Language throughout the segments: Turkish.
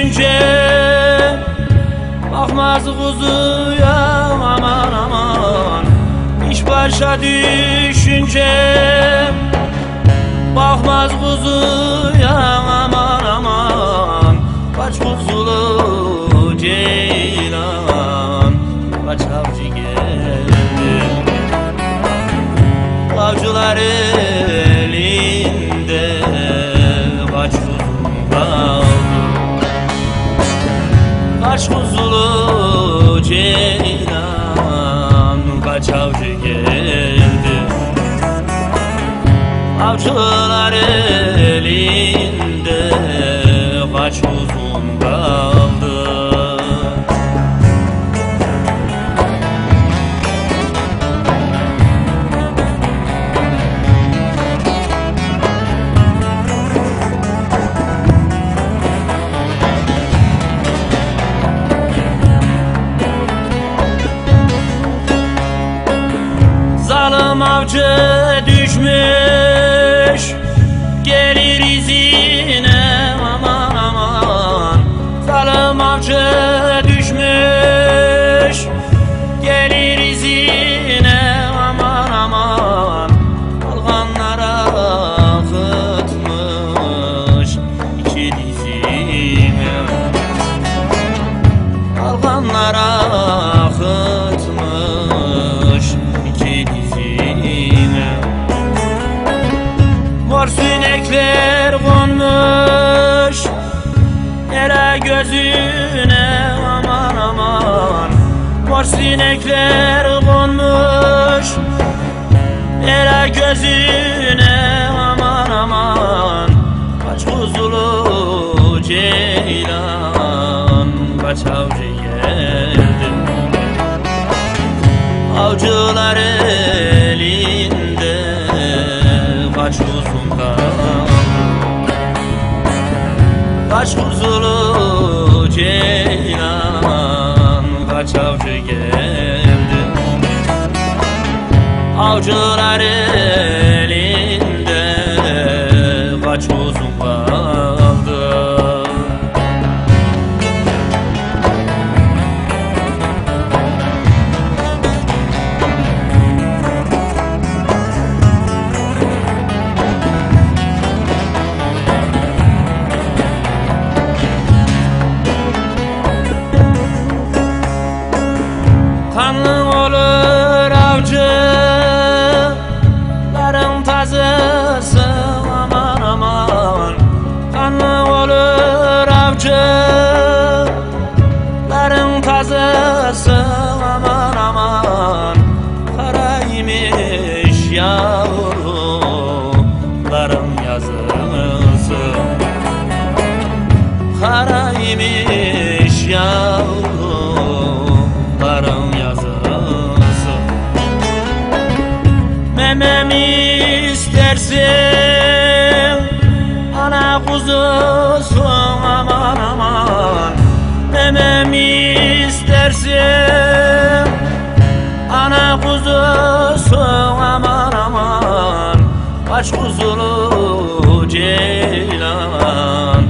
düşünce bakmaz kuzuya aman aman. İş başa düşünce bakmaz kuzuya aman aman. Kaç kuzulu ceylan, kaç avcı geldi. Avcılar elinde kaç kuzum kaldı. Kaç kuzulu ceylan, kaç avcı geldi. Avcılar elinde kaç kuzum kaldı. Zalim avcı düşmüş gelir izine aman aman. Zalim avcı düşmüş gelir izine aman aman. Alganlara akıtmış iki dizine. Alganlara akıtmış iki dizine. Mor sinekler konmuş ele gözüne aman aman. Mor sinekler konmuş ele gözüne aman aman. Kaç kuzulu ceylan, kaç avcı geldi. Avcılar elinde kaç kuzum kaldı. Kaç kuzulu ceylan, kaç avcı geldi. Avcılar elinde kaç kuzum kaldı. Kanlı olur avcıların tazısı aman aman. Kanlı olur avcıların tazısı aman aman. Kara imiş yavruların yazısı. Kara imiş yavruların yazısı. Mememi istersin ana kuzusun aman aman. Mememi istersin ana kuzusun aman aman. Kaç kuzulu ceylan,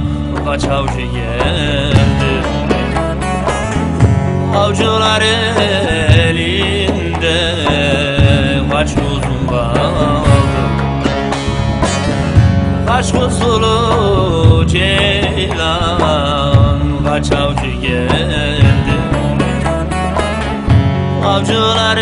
kaç avcı geldi. Avcılar elinde kaç kuzum kaldı. Kaç kuzulu ceylan, kaç avcı geldi. Avcılar